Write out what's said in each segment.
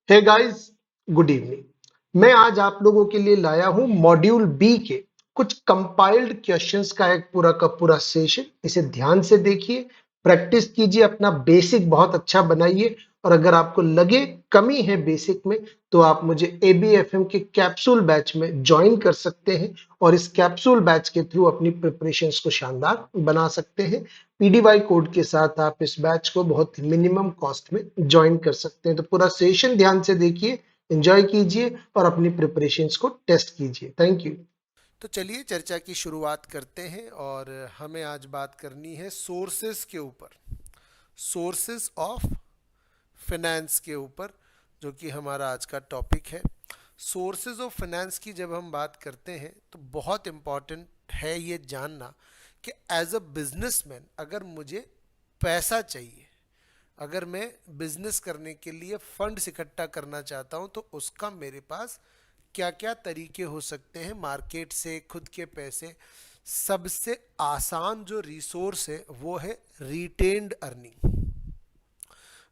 Hey guys, good evening. मैं आज आप लोगों के लिए लाया हूं मॉड्यूल बी के कुछ कंपाइल्ड क्वेश्चंस का एक पूरा का पूरा सेशन। इसे ध्यान से देखिए, प्रैक्टिस कीजिए, अपना बेसिक बहुत अच्छा बनाइए। और अगर आपको लगे कमी है बेसिक में, तो आप मुझे एबीएफएम के कैप्सूल बैच में ज्वाइन कर सकते हैं और इस कैप्सूल बैच के थ्रू अपनी प्रिपरेशंस को शानदार बना सकते हैं। पीडीवाई कोड के साथ आप इस बैच को बहुत मिनिमम कॉस्ट में ज्वाइन कर सकते हैं। तो पूरा सेशन ध्यान से देखिए, एंजॉय कीजिए और अपनी प्रिपरेशंस को टेस्ट कीजिए। Thank you. तो चलिए चर्चा की शुरुआत करते हैं और हमें आज बात करनी है सोर्सेस के ऊपर, सोर्सेस ऑफ फाइनेंस के ऊपर, जो कि हमारा आज का टॉपिक है। सोर्सेज ऑफ फाइनेंस की जब हम बात करते हैं तो बहुत इम्पॉर्टेंट है ये जानना कि एज अ बिजनेसमैन अगर मुझे पैसा चाहिए, अगर मैं बिजनेस करने के लिए फंड्स इकट्ठा करना चाहता हूँ तो उसका मेरे पास क्या क्या तरीके हो सकते हैं। मार्केट से खुद के पैसे, सबसे आसान जो रिसोर्स है वो है रिटेन्ड अर्निंग।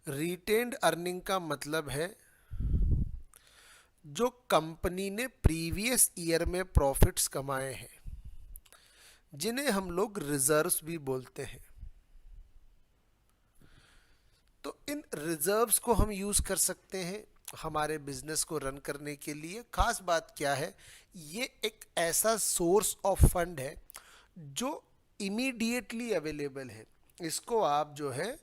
रिटेन्ड अर्निंग का मतलब है जो कंपनी ने प्रीवियस ईयर में प्रॉफिट्स कमाए हैं, जिन्हें हम लोग रिजर्व्स भी बोलते हैं। तो इन रिजर्व्स को हम यूज कर सकते हैं हमारे बिजनेस को रन करने के लिए। खास बात क्या है, ये एक ऐसा सोर्स ऑफ फंड है जो इमीडिएटली अवेलेबल है। इसको आप जो है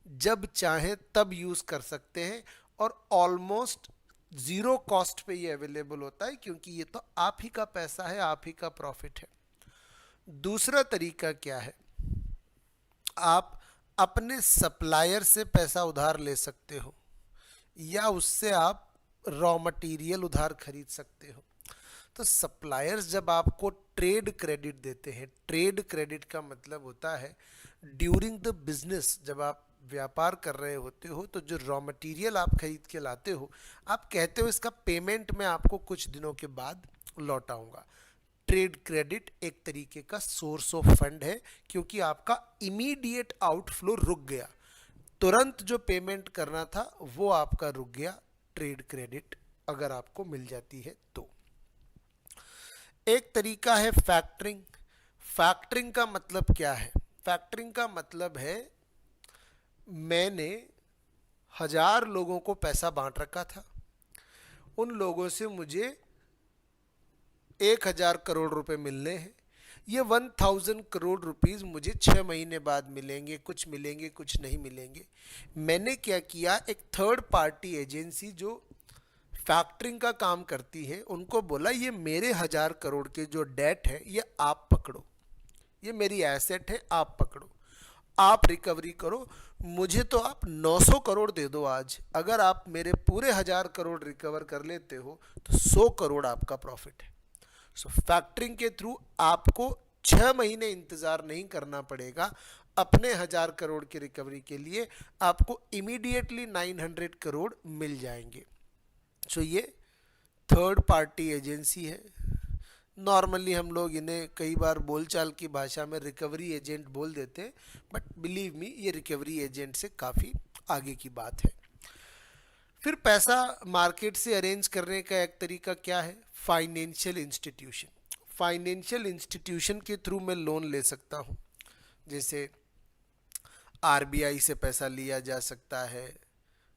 जब चाहें तब यूज कर सकते हैं और ऑलमोस्ट जीरो कॉस्ट पे ये अवेलेबल होता है, क्योंकि ये तो आप ही का पैसा है, आप ही का प्रॉफिट है। दूसरा तरीका क्या है, आप अपने सप्लायर से पैसा उधार ले सकते हो या उससे आप रॉ मटेरियल उधार खरीद सकते हो। तो सप्लायर्स जब आपको ट्रेड क्रेडिट देते हैं, ट्रेड क्रेडिट का मतलब होता है ड्यूरिंग द बिजनेस, जब आप व्यापार कर रहे होते हो तो जो रॉ मटेरियल आप खरीद के लाते हो, आप कहते हो इसका पेमेंट मैं आपको कुछ दिनों के बाद लौटाऊंगा। ट्रेड क्रेडिट एक तरीके का सोर्स ऑफ फंड है, क्योंकि आपका इमीडिएट आउटफ्लो रुक गया, तुरंत जो पेमेंट करना था वो आपका रुक गया। ट्रेड क्रेडिट अगर आपको मिल जाती है तो। एक तरीका है फैक्टरिंग। फैक्टरिंग का मतलब क्या है? फैक्टरिंग का मतलब है मैंने 1,000 लोगों को पैसा बांट रखा था, उन लोगों से मुझे 1,000 करोड़ रुपए मिलने हैं। ये 1,000 करोड़ रुपीस मुझे 6 महीने बाद मिलेंगे, कुछ मिलेंगे कुछ नहीं मिलेंगे। मैंने क्या किया, एक थर्ड पार्टी एजेंसी जो फैक्टरिंग का काम करती है उनको बोला ये मेरे 1,000 करोड़ के जो डेट है ये आप पकड़ो, ये मेरी एसेट है, आप पकड़ो, आप रिकवरी करो। मुझे तो आप 900 करोड़ दे दो आज, अगर आप मेरे पूरे 1,000 करोड़ रिकवर कर लेते हो तो 100 करोड़ आपका प्रॉफिट है। सो फैक्टरिंग के थ्रू आपको 6 महीने इंतजार नहीं करना पड़ेगा अपने 1,000 करोड़ की रिकवरी के लिए, आपको इमीडिएटली 900 करोड़ मिल जाएंगे। सो ये थर्ड पार्टी एजेंसी है। नॉर्मली हम लोग इन्हें कई बार बोलचाल की भाषा में रिकवरी एजेंट बोल देते हैं, बट बिलीव मी ये रिकवरी एजेंट से काफ़ी आगे की बात है। फिर पैसा मार्केट से अरेंज करने का एक तरीका क्या है? Financial institution. फाइनेंशियल इंस्टीट्यूशन के थ्रू मैं लोन ले सकता हूँ, जैसे आरबीआई से पैसा लिया जा सकता है,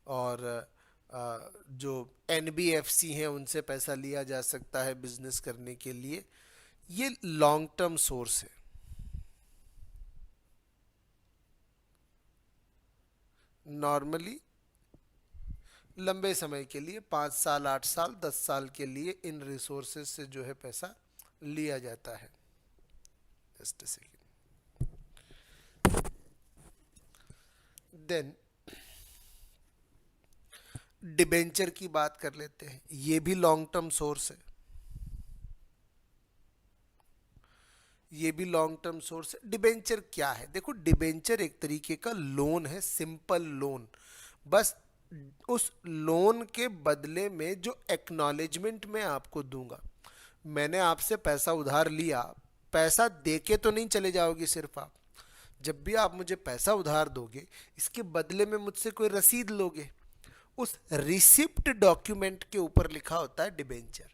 और जो एनबीएफसी हैं उनसे पैसा लिया जा सकता है बिजनेस करने के लिए। ये लॉन्ग टर्म सोर्स है। नॉर्मली लंबे समय के लिए 5 साल, 8 साल, 10 साल के लिए इन रिसोर्सेज से जो है पैसा लिया जाता है। Just second. देन डिबेंचर की बात कर लेते हैं, ये भी लॉन्ग टर्म सोर्स है, ये भी लॉन्ग टर्म सोर्स है। डिबेंचर क्या है? देखो, डिबेंचर एक तरीके का लोन है, सिंपल लोन। बस उस लोन के बदले में जो एक्नॉलेजमेंट मैं आपको दूंगा, मैंने आपसे पैसा उधार लिया, पैसा देके तो नहीं चले जाओगे सिर्फ आप। जब भी आप मुझे पैसा उधार दोगे, इसके बदले में मुझसे कोई रसीद लोगे, उस रिसिप्ट डॉक्यूमेंट के ऊपर लिखा होता है डिबेंचर।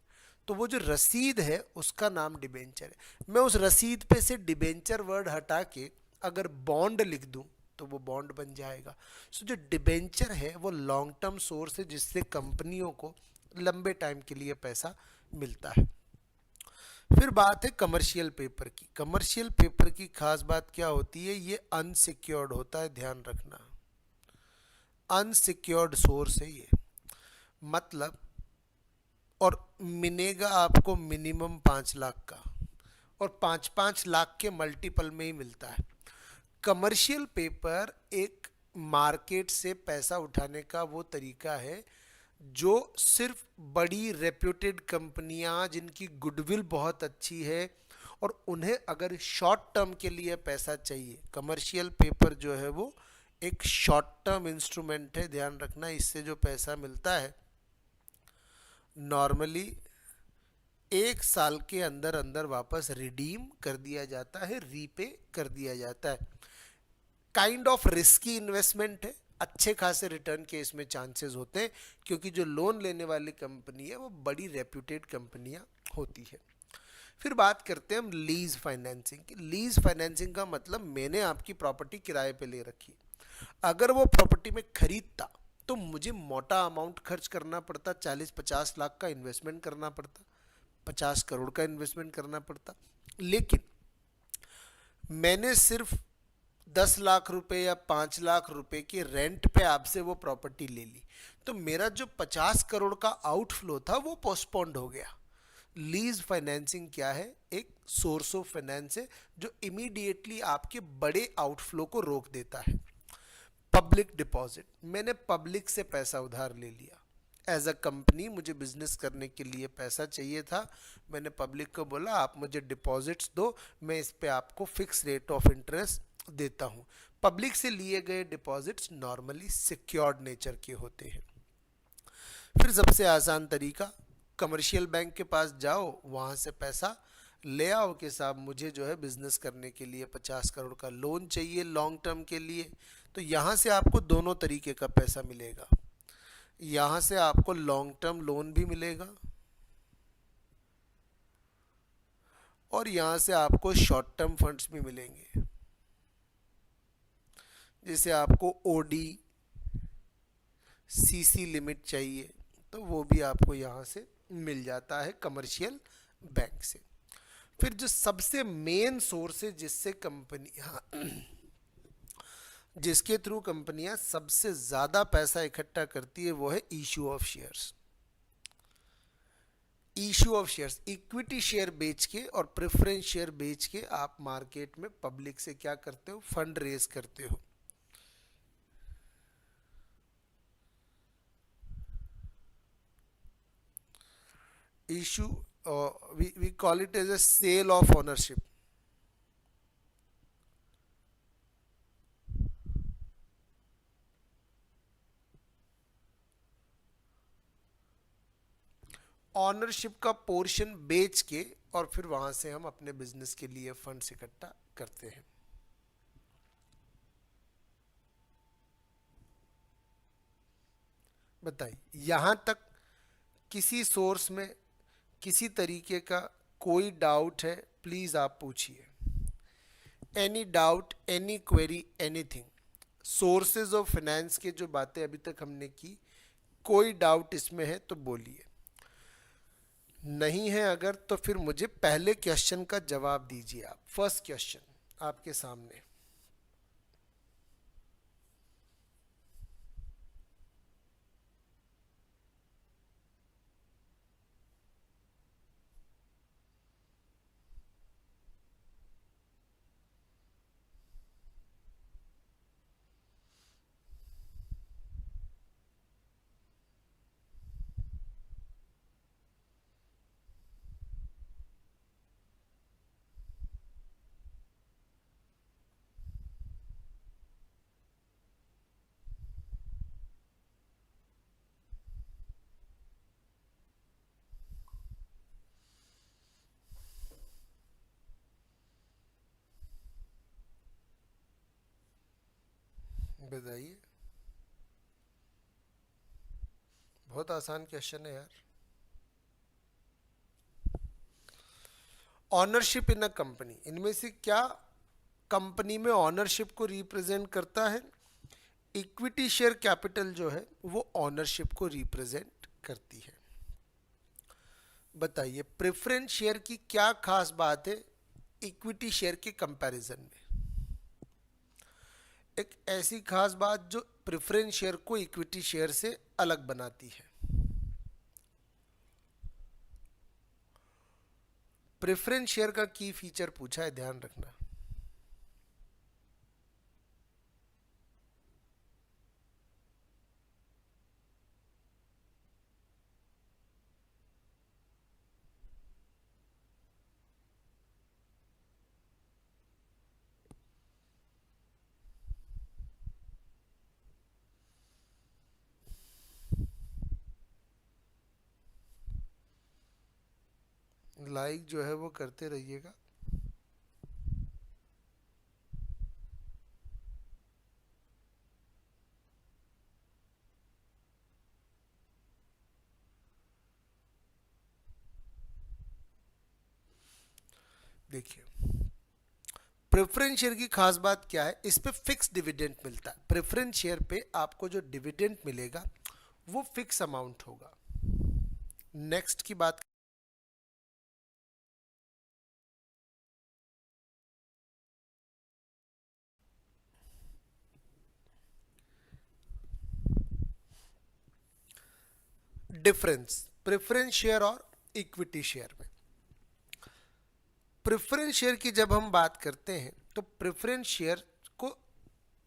तो वो जो रसीद है उसका नाम डिबेंचर है। मैं उस रसीद पे से डिबेंचर वर्ड हटा के अगर बॉन्ड लिख दूं तो वो बॉन्ड बन जाएगा। सो जो डिबेंचर है वो लॉन्ग टर्म सोर्स है जिससे कंपनियों को लंबे टाइम के लिए पैसा मिलता है। फिर बात है कमर्शियल पेपर की। कमर्शियल पेपर की खास बात क्या होती है, ये अनसिक्योर्ड होता है, ध्यान रखना। अनसिक्योर्ड सोर्स है ये, मतलब, और मिलेगा आपको मिनिमम 5 लाख का, और 5-5 लाख के मल्टीपल में ही मिलता है। कमर्शियल पेपर एक मार्केट से पैसा उठाने का वो तरीका है जो सिर्फ बड़ी रेप्यूटेड कंपनियां जिनकी गुडविल बहुत अच्छी है और उन्हें अगर शॉर्ट टर्म के लिए पैसा चाहिए, कमर्शियल पेपर जो है वो एक शॉर्ट टर्म इंस्ट्रूमेंट है, ध्यान रखना। इससे जो पैसा मिलता है नॉर्मली 1 साल के अंदर अंदर वापस रिडीम कर दिया जाता है, रीपे कर दिया जाता है। काइंड ऑफ रिस्की इन्वेस्टमेंट है, अच्छे खासे रिटर्न के इसमें चांसेस होते हैं क्योंकि जो लोन लेने वाली कंपनी है वो बड़ी रेप्यूटेड कंपनियां होती है। फिर बात करते हैं हम लीज फाइनेंसिंग की। लीज फाइनेंसिंग का मतलब मैंने आपकी प्रॉपर्टी किराए पे ले रखी, अगर वो प्रॉपर्टी में खरीदता तो मुझे मोटा अमाउंट खर्च करना पड़ता, 40-50 लाख का इन्वेस्टमेंट करना पड़ता, 50 करोड़ का इन्वेस्टमेंट करना पड़ता। लेकिन मैंने सिर्फ 10 लाख रुपए या 5 लाख रुपए के रेंट पे आपसे वो प्रॉपर्टी ले ली, तो मेरा जो 50 करोड़ का आउटफ्लो था वो पोस्टपोन्ड हो गया। लीज फाइनेंसिंग क्या है, एक सोर्स ऑफ फाइनेंस है जो इमीडिएटली आपके बड़े आउटफ्लो को रोक देता है। पब्लिक डिपॉजिट, मैंने पब्लिक से पैसा उधार ले लिया। एज अ कंपनी मुझे बिजनेस करने के लिए पैसा चाहिए था, मैंने पब्लिक को बोला आप मुझे डिपॉजिट्स दो, मैं इस पे आपको फिक्स रेट ऑफ इंटरेस्ट देता हूँ। पब्लिक से लिए गए डिपॉजिट्स नॉर्मली सिक्योर्ड नेचर के होते हैं। फिर सबसे आसान तरीका, कमर्शियल बैंक के पास जाओ, वहाँ से पैसा ले आओ कि साहब मुझे जो है बिजनेस करने के लिए 50 करोड़ का लोन चाहिए लॉन्ग टर्म के लिए। तो यहाँ से आपको दोनों तरीके का पैसा मिलेगा, यहाँ से आपको लॉन्ग टर्म लोन भी मिलेगा और यहाँ से आपको शॉर्ट टर्म फंड्स भी मिलेंगे। जैसे आपको ओडी सीसी लिमिट चाहिए तो वो भी आपको यहाँ से मिल जाता है कमर्शियल बैंक से। फिर जो सबसे मेन सोर्स है जिससे कंपनियां जिसके थ्रू कंपनियां सबसे ज़्यादा पैसा इकट्ठा करती है वो है issue of shares. Issue of shares, equity share बेच के और प्रेफरेंस शेयर बेच के आप मार्केट में पब्लिक से क्या करते हो, फंड रेज करते हो। Issue, we call it as a sale of ownership। Ownership का पोर्शन बेच के और फिर वहां से हम अपने बिजनेस के लिए फंड्स इकट्ठा करते हैं। बताइए, यहां तक किसी सोर्स में किसी तरीके का कोई डाउट है, प्लीज आप पूछिए। Any doubt, any query, anything. Sources of finance के जो बातें अभी तक हमने की, कोई डाउट इसमें है तो बोलिए, नहीं है अगर तो फिर मुझे पहले क्वेश्चन का जवाब दीजिए। आप फर्स्ट क्वेश्चन आपके सामने। बताइए। बहुत आसान क्वेश्चन है यार। ऑनरशिप इन अ कंपनी, इनमें से क्या कंपनी में ऑनरशिप को रिप्रेजेंट करता है? इक्विटी शेयर कैपिटल जो है वो ऑनरशिप को रिप्रेजेंट करती है। बताइए प्रेफरेंस शेयर की क्या खास बात है इक्विटी शेयर के कंपैरिजन में? एक ऐसी खास बात जो प्रेफरेंस शेयर को इक्विटी शेयर से अलग बनाती है। प्रेफरेंस शेयर का की फीचर पूछा है, ध्यान रखना। लाइक जो है वो करते रहिएगा। देखिए प्रेफरेंस शेयर की खास बात क्या है, इस पे फिक्स डिविडेंड मिलता है। प्रेफरेंस शेयर पे आपको जो डिविडेंड मिलेगा वो फिक्स अमाउंट होगा। नेक्स्ट की बात, डिफरेंस प्रेफरेंस शेयर और इक्विटी शेयर में। प्रेफरेंस शेयर की जब हम बात करते हैं तो प्रेफरेंस शेयर को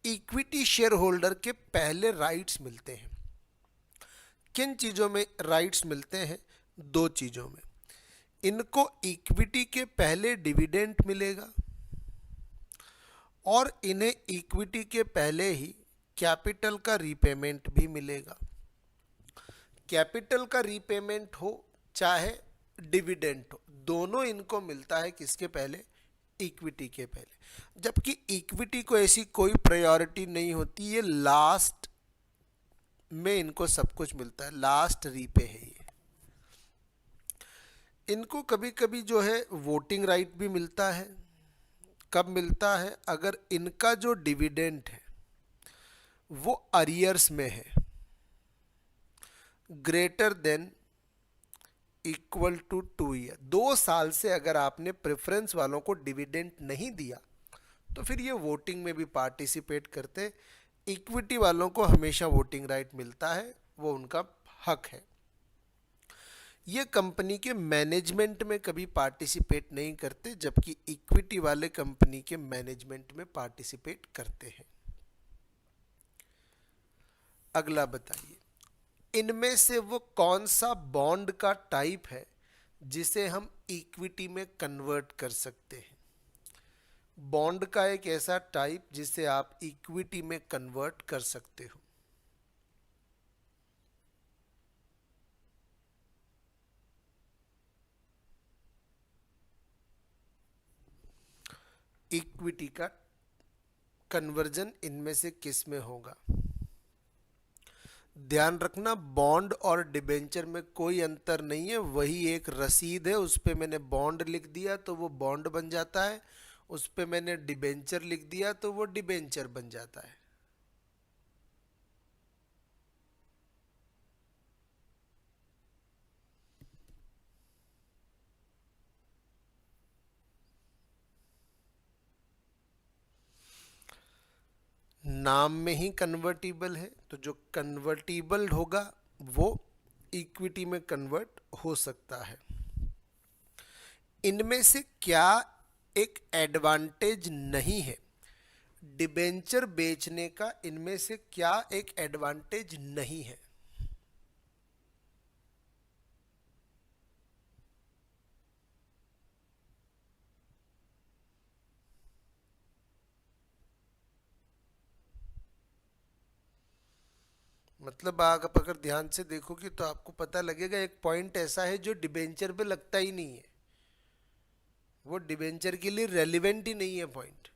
इक्विटी शेयर होल्डर के पहले राइट्स मिलते हैं। किन चीज़ों में राइट्स मिलते हैं? दो चीज़ों में। इनको इक्विटी के पहले डिविडेंड मिलेगा और इन्हें इक्विटी के पहले ही कैपिटल का रीपेमेंट भी मिलेगा। कैपिटल का रीपेमेंट हो चाहे डिविडेंड हो, दोनों इनको मिलता है किसके पहले? इक्विटी के पहले। जबकि इक्विटी को ऐसी कोई प्रायोरिटी नहीं होती, ये लास्ट में इनको सब कुछ मिलता है, लास्ट रीपे है ये। इनको कभी कभी जो है वोटिंग राइट भी मिलता है। कब मिलता है? अगर इनका जो डिविडेंड है वो अरियर्स में है, greater than equal to 2 year. 2 साल से अगर आपने प्रेफरेंस वालों को डिविडेंड नहीं दिया तो फिर ये वोटिंग में भी पार्टिसिपेट करते। इक्विटी वालों को हमेशा वोटिंग राइट मिलता है, वो उनका हक है। ये कंपनी के मैनेजमेंट में कभी पार्टिसिपेट नहीं करते, जबकि इक्विटी वाले कंपनी के मैनेजमेंट में पार्टिसिपेट करते हैं। अगला बताइए, इनमें से वो कौन सा बॉन्ड का टाइप है जिसे हम इक्विटी में कन्वर्ट कर सकते हैं? बॉन्ड का एक ऐसा टाइप जिसे आप इक्विटी में कन्वर्ट कर सकते हो। इक्विटी का कन्वर्जन इनमें से किस में होगा? ध्यान रखना, बॉन्ड और डिबेंचर में कोई अंतर नहीं है, वही एक रसीद है। उस पे मैंने बॉन्ड लिख दिया तो वो बॉन्ड बन जाता है, उस पे मैंने डिबेंचर लिख दिया तो वो डिबेंचर बन जाता है। नाम में ही कन्वर्टिबल है, तो जो कन्वर्टिबल होगा वो इक्विटी में कन्वर्ट हो सकता है। इनमें से क्या एक एडवांटेज नहीं है डिबेंचर बेचने का? इनमें से क्या एक एडवांटेज नहीं है? मतलब आप अगर ध्यान से देखोगे तो आपको पता लगेगा एक पॉइंट ऐसा है जो डिबेंचर पे लगता ही नहीं है, वो डिबेंचर के लिए रेलिवेंट ही नहीं है पॉइंट।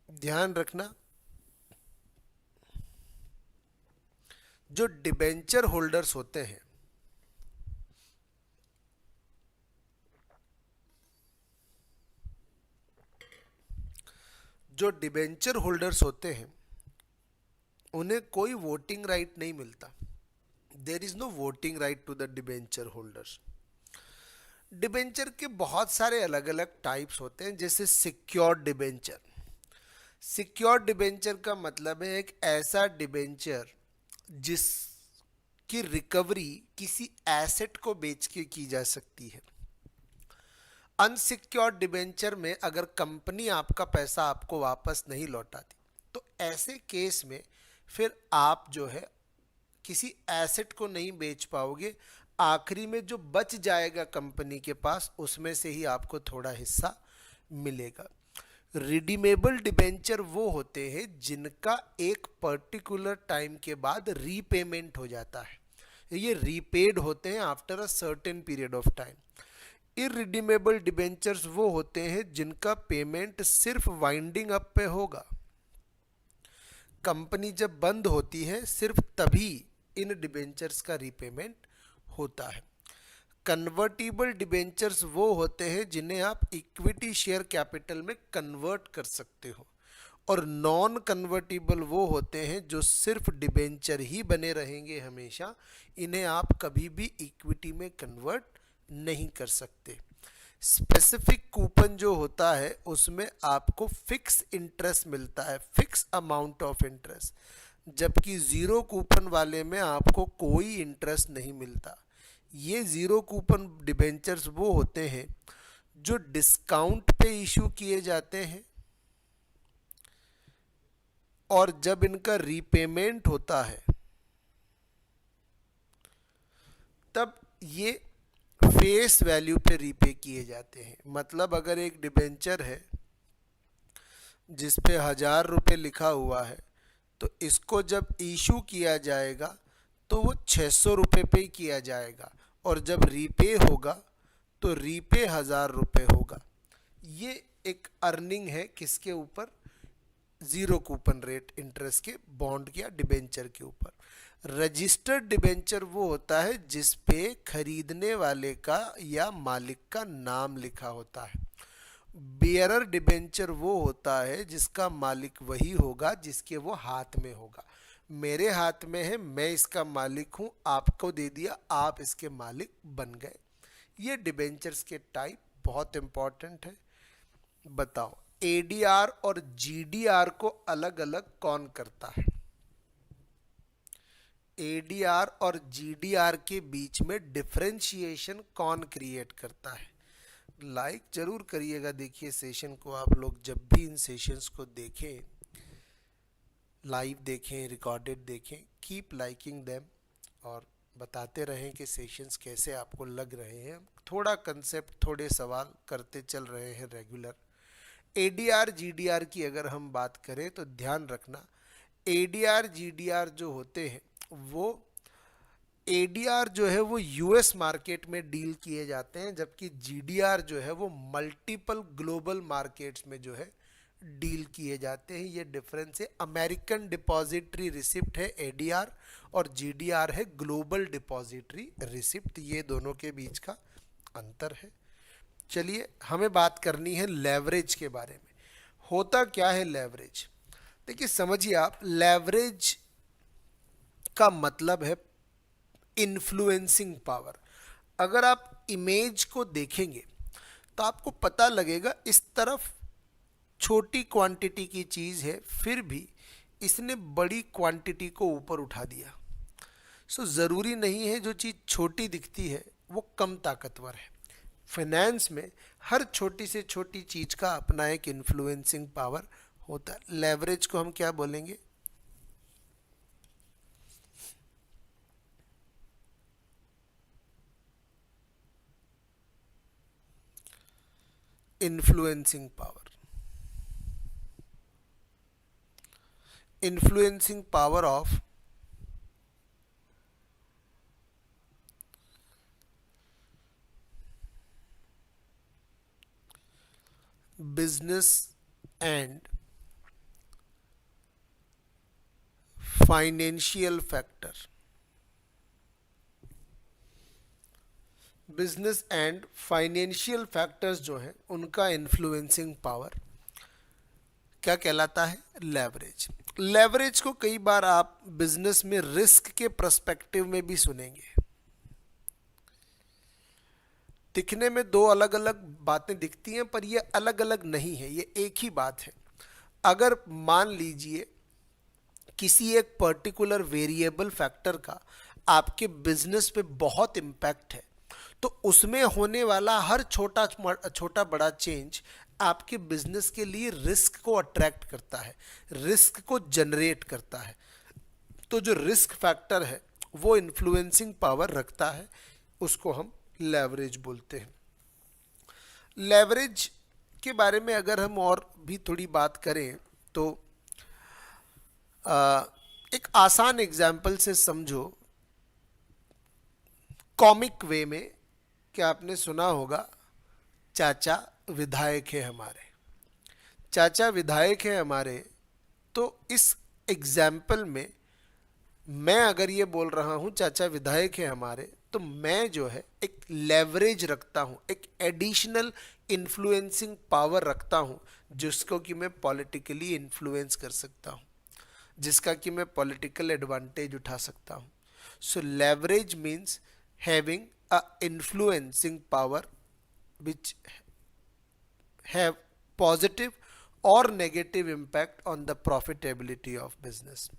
ध्यान रखना, जो डिबेंचर होल्डर्स होते हैं, जो डिबेंचर होल्डर्स होते हैं उन्हें कोई वोटिंग राइट नहीं मिलता. There is no voting right to the debenture holders. Debenture के बहुत सारे अलग अलग टाइप्स होते हैं, जैसे सिक्योर्ड डिबेंचर. सिक्योर्ड डिबेंचर का मतलब है एक ऐसा डिबेंचर जिसकी रिकवरी किसी एसेट को बेच के की जा सकती है. अनसिक्योर्ड डिबेंचर में अगर कंपनी आपका पैसा आपको वापस नहीं लौटाती तो ऐसे केस में फिर आप जो है किसी एसेट को नहीं बेच पाओगे. आखिरी में जो बच जाएगा कंपनी के पास उसमें से ही आपको थोड़ा हिस्सा मिलेगा. रिडीमेबल डिबेंचर वो होते हैं जिनका एक पर्टिकुलर टाइम के बाद रीपेमेंट हो जाता है. ये रीपेड होते हैं after a certain period of time. Irredeemable debentures वो होते हैं जिनका पेमेंट सिर्फ वाइंडिंग अप पे होगा. कंपनी जब बंद होती है सिर्फ तभी इन डिबेंचर्स का रीपेमेंट होता है. कन्वर्टिबल डिबेंचर्स वो होते हैं जिन्हें आप इक्विटी शेयर कैपिटल में कन्वर्ट कर सकते हो. और नॉन कन्वर्टिबल वो होते हैं जो सिर्फ डिबेंचर ही बने रहेंगे हमेशा. इन्हें आप कभी भी इक्विटी में कन्वर्ट नहीं कर सकते. स्पेसिफिक कूपन जो होता है उसमें आपको फिक्स इंटरेस्ट मिलता है, फिक्स अमाउंट ऑफ इंटरेस्ट, जबकि ज़ीरो कूपन वाले में आपको कोई इंटरेस्ट नहीं मिलता. ये ज़ीरो कूपन डिबेंचर्स वो होते हैं जो डिस्काउंट पे इशू किए जाते हैं और जब इनका रीपेमेंट होता है तब ये फेस वैल्यू पे रीपे किए जाते हैं. मतलब अगर एक डिबेंचर है जिस पे 1,000 रुपये लिखा हुआ है तो इसको जब इशू किया जाएगा तो वो 600 रुपये पे ही किया जाएगा और जब रीपे होगा तो रीपे 1,000 रुपये होगा. ये एक अर्निंग है किसके ऊपर? ज़ीरो कूपन रेट इंटरेस्ट के बॉन्ड या डिबेंचर के ऊपर. रजिस्टर्ड डिबेंचर वो होता है जिस पे खरीदने वाले का या मालिक का नाम लिखा होता है. बेयरर डिबेंचर वो होता है जिसका मालिक वही होगा जिसके वो हाथ में होगा. मेरे हाथ में है, मैं इसका मालिक हूँ, आपको दे दिया, आप इसके मालिक बन गए. ये डिबेंचर्स के टाइप बहुत इंपॉर्टेंट है. बताओ एडीआर और जीडीआर को अलग अलग कौन करता है? एडीआर और जीडीआर के बीच में डिफरेंशिएशन कौन क्रिएट करता है? लाइक जरूर करिएगा. देखिए सेशन को आप लोग जब भी इन सेशंस को देखें, लाइव देखें, रिकॉर्डेड देखें, कीप लाइकिंग देम और बताते रहें कि सेशंस कैसे आपको लग रहे हैं. थोड़ा कंसेप्ट, थोड़े सवाल करते चल रहे हैं रेगुलर. एडीआर जीडीआर की अगर हम बात करें तो ध्यान रखना, एडीआर जीडीआर जो होते हैं वो एडीआर जो है वो यूएस मार्केट में डील किए जाते हैं, जबकि जीडीआर जो है वो मल्टीपल ग्लोबल मार्केट्स में जो है डील किए जाते हैं. ये डिफरेंस है. अमेरिकन डिपॉजिटरी रिसिप्ट है एडीआर और जीडीआर है ग्लोबल डिपॉजिटरी रिसिप्ट. ये दोनों के बीच का अंतर है. चलिए हमें बात करनी है लेवरेज के बारे में. होता क्या है लेवरेज? देखिए समझिए आप, लेवरेज का मतलब है इन्फ्लुएंसिंग पावर. अगर आप इमेज को देखेंगे तो आपको पता लगेगा इस तरफ छोटी क्वांटिटी की चीज़ है फिर भी इसने बड़ी क्वांटिटी को ऊपर उठा दिया. सो ज़रूरी नहीं है जो चीज़ छोटी दिखती है वो कम ताकतवर है. फाइनेंस में हर छोटी से छोटी चीज़ का अपना एक इन्फ्लुएंसिंग पावर होता है. लेवरेज को हम क्या बोलेंगे? Influencing power. Influencing power of business and financial factor. Business and financial factors जो हैं उनका इन्फ्लुएंसिंग पावर क्या कहलाता है? लेवरेज। लेवरेज को कई बार आप बिजनेस में रिस्क के पर्सपेक्टिव में भी सुनेंगे। दिखने में दो अलग अलग बातें दिखती हैं पर ये अलग अलग नहीं है, ये एक ही बात है। अगर मान लीजिए किसी एक पर्टिकुलर वेरिएबल फैक्टर का आपके बिजनेस पे बहुत इम्पैक्ट है तो उसमें होने वाला हर छोटा छोटा बड़ा चेंज आपके बिजनेस के लिए रिस्क को अट्रैक्ट करता है, रिस्क को जनरेट करता है। तो जो रिस्क फैक्टर है वो इन्फ्लुएंसिंग पावर रखता है, उसको हम लेवरेज बोलते हैं। लेवरेज के बारे में अगर हम और भी थोड़ी बात करें तो एक आसान एग्जाम्पल से समझो। कॉमिक वे में क्या आपने सुना होगा, चाचा विधायक है हमारे, चाचा विधायक है हमारे। तो इस एग्जाम्पल में मैं अगर ये बोल रहा हूँ चाचा विधायक है हमारे, तो मैं जो है एक लेवरेज रखता हूँ, एक एडिशनल इन्फ्लुएंसिंग पावर रखता हूँ जिसको कि मैं पॉलिटिकली इन्फ्लुएंस कर सकता हूँ, जिसका कि मैं पॉलिटिकल एडवांटेज उठा सकता हूँ। So leverage means having a influencing power which have positive और negative impact on the profitability of business.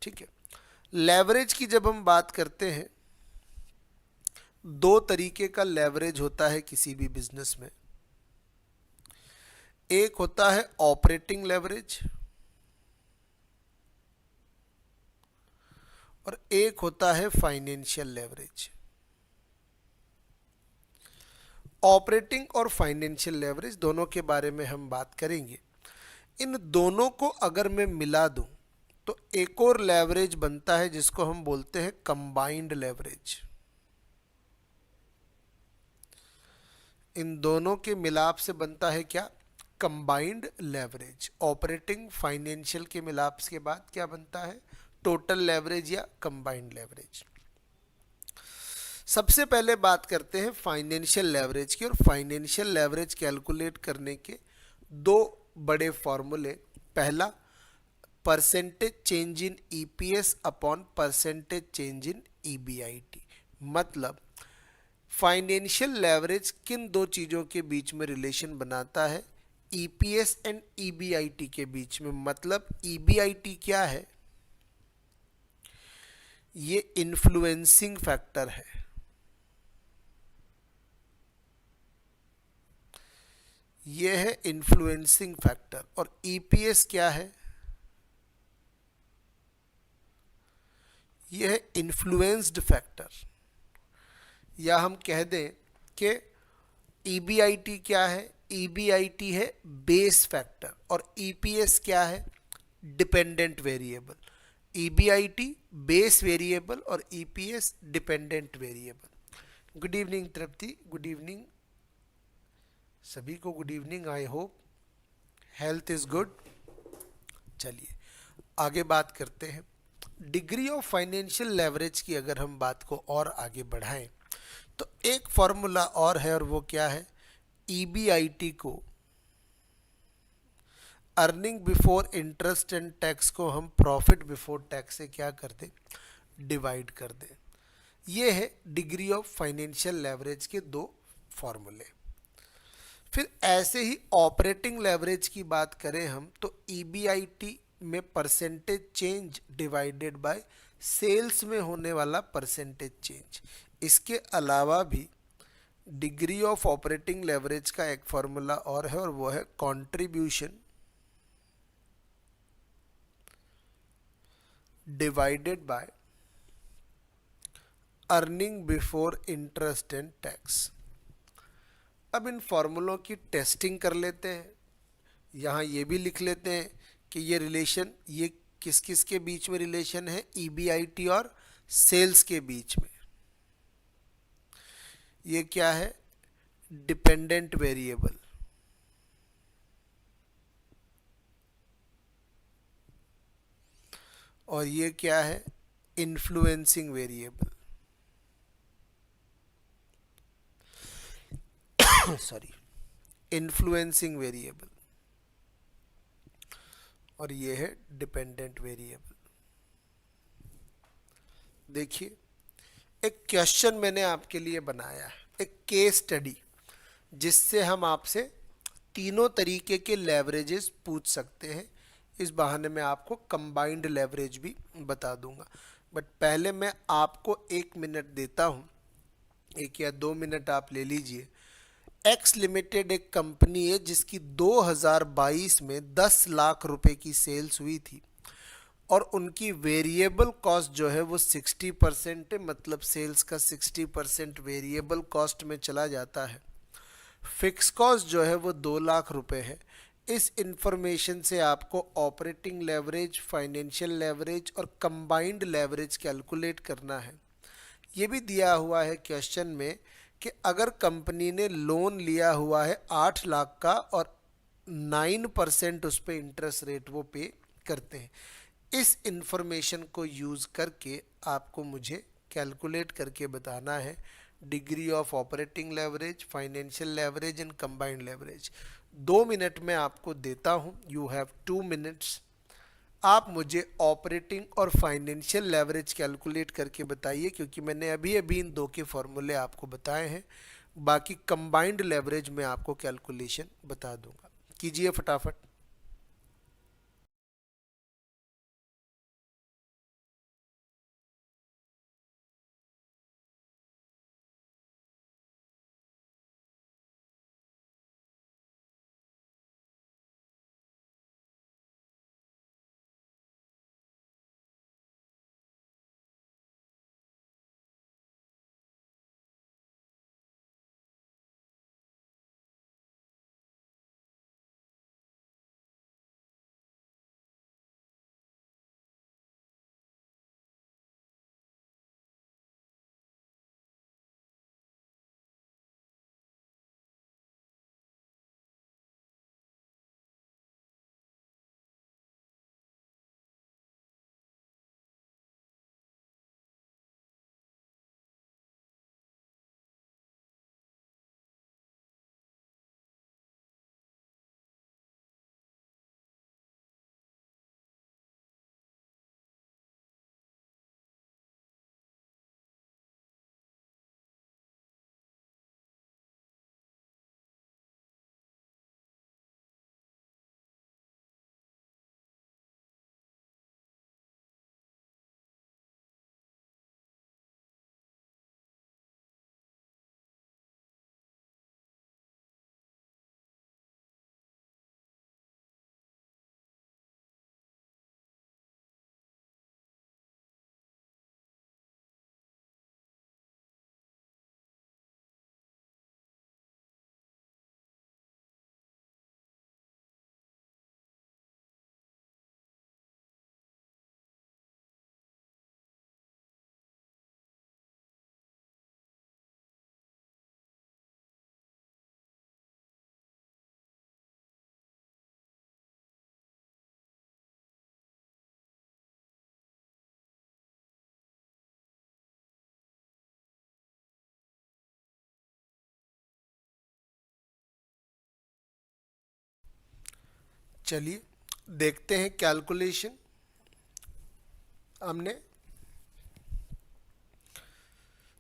ठीक है। लेवरेज की जब हम बात करते हैं, दो तरीके का लेवरेज होता है किसी भी बिजनेस में। एक होता है ऑपरेटिंग लेवरेज और एक होता है फाइनेंशियल लेवरेज। ऑपरेटिंग और फाइनेंशियल लेवरेज दोनों के बारे में हम बात करेंगे। इन दोनों को अगर मैं मिला दूं तो एक और लेवरेज बनता है जिसको हम बोलते हैं कंबाइंड लेवरेज। इन दोनों के मिलाप से बनता है क्या? Combined leverage. ऑपरेटिंग फाइनेंशियल के मिलाप के बाद क्या बनता है? टोटल लेवरेज या कंबाइंड लेवरेज। सबसे पहले बात करते हैं फाइनेंशियल लेवरेज की। और फाइनेंशियल लेवरेज कैलकुलेट करने के दो बड़े फॉर्मूले। पहला, percentage change in EPS upon percentage change in EBIT. मतलब फाइनेंशियल लेवरेज किन दो चीज़ों के बीच में रिलेशन बनाता है? ईपीएस एंड ईबीआईटी के बीच में। मतलब ईबीआईटी क्या है? ये इन्फ्लुएंसिंग फैक्टर है। ये है इन्फ्लुएंसिंग फैक्टर। और ईपीएस क्या है? ये है इन्फ्लुएंस्ड फैक्टर। या हम कह दें कि ईबीआईटी क्या है? ईबीआईटी है बेस फैक्टर और ईपीएस क्या है? Dependent variable. EBIT base variable और EPS dependent variable. Good evening Tripti, good evening सभी को, good evening. I hope health is good. चलिए आगे बात करते हैं। डिग्री ऑफ फाइनेंशियल लेवरेज की अगर हम बात को और आगे बढ़ाएं तो एक फॉर्मूला और है, और वो क्या है? ईबीआईटी को, earning before interest and tax को हम प्रॉफिट बिफोर टैक्स से क्या कर दें? डिवाइड कर दें। ये है डिग्री ऑफ फाइनेंशियल लेवरेज के दो फॉर्मूले। फिर ऐसे ही ऑपरेटिंग लेवरेज की बात करें हम तो ईबीआईटी में percentage change divided by sales में होने वाला परसेंटेज चेंज। इसके अलावा भी डिग्री ऑफ ऑपरेटिंग लेवरेज का एक फॉर्मूला और है, और वो है contribution divided by earning before interest and tax. अब इन फॉर्मूलों की टेस्टिंग कर लेते हैं। यहाँ ये भी लिख लेते हैं कि ये रिलेशन, ये किस किस के बीच में रिलेशन है? ईबीआईटी और सेल्स के बीच में। ये क्या है? Dependent variable. और ये क्या है? Influencing variable. Sorry, influencing variable, और ये है डिपेंडेंट वेरिएबल। देखिए, एक क्वेश्चन मैंने आपके लिए बनाया है, एक केस स्टडी, जिससे हम आपसे तीनों तरीके के लेवरेजेस पूछ सकते हैं। इस बहाने मैं आपको कंबाइंड लेवरेज भी बता दूंगा, बट पहले मैं आपको 1 मिनट देता हूं, 1 या 2 मिनट आप ले लीजिए। एक्स लिमिटेड एक कंपनी है जिसकी 2022 में 10 लाख रुपए की सेल्स हुई थी, और उनकी वेरिएबल कॉस्ट जो है वो 60% है, मतलब सेल्स का 60% वेरिएबल कॉस्ट में चला जाता है। फिक्स कॉस्ट जो है वो 2 लाख रुपए है। इस इंफॉर्मेशन से आपको ऑपरेटिंग लेवरेज, फाइनेंशियल लेवरेज और कंबाइंड लेवरेज कैलकुलेट करना है। ये भी दिया हुआ है क्वेश्चन में कि अगर कंपनी ने लोन लिया हुआ है 8 लाख का और 9% उस पर इंटरेस्ट रेट वो पे करते हैं। इस इंफॉर्मेशन को यूज़ करके आपको मुझे कैलकुलेट करके बताना है degree of operating leverage, financial leverage and combined leverage. 2 minute में आपको देता हूं, यू हैव 2 मिनट्स। आप मुझे ऑपरेटिंग और फाइनेंशियल लेवरेज कैलकुलेट करके बताइए, क्योंकि मैंने अभी अभी इन दो के फॉर्मूले आपको बताए हैं। बाकी कंबाइंड लेवरेज में आपको कैलकुलेशन बता दूंगा। कीजिए फटाफट। चलिए देखते हैं कैलकुलेशन। हमने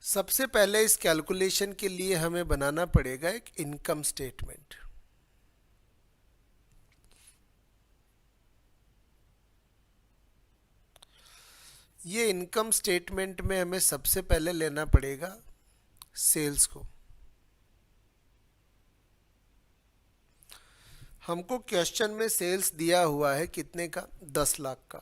सबसे पहले इस कैलकुलेशन के लिए हमें बनाना पड़ेगा एक इनकम स्टेटमेंट। ये इनकम स्टेटमेंट में हमें सबसे पहले लेना पड़ेगा सेल्स को। हमको क्वेश्चन में सेल्स दिया हुआ है कितने का, 10 लाख का।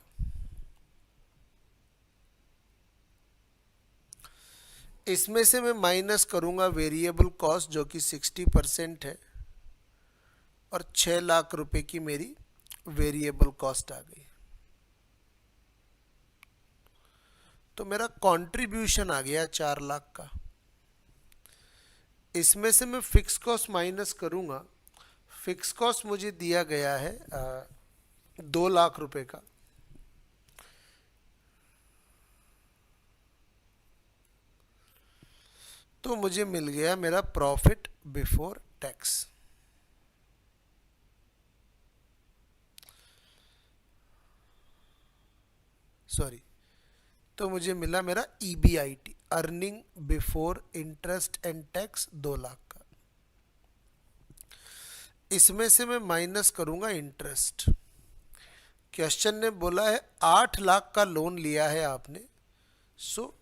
इसमें से मैं माइनस करूंगा वेरिएबल कॉस्ट जो कि 60% है, और 6 लाख रुपए की मेरी वेरिएबल कॉस्ट आ गई। तो मेरा कंट्रीब्यूशन आ गया 4 लाख का। इसमें से मैं फिक्स कॉस्ट माइनस करूंगा। फिक्स कॉस्ट मुझे दिया गया है 2 लाख रुपए का। तो मुझे मिल गया मेरा प्रॉफिट बिफोर टैक्स। सॉरी, तो मुझे मिला मेरा EBIT, earning before interest and tax, 2 lakh का। इसमें से मैं माइनस करूंगा इंटरेस्ट। क्वेश्चन ने बोला है 8 लाख का लोन लिया है आपने, सो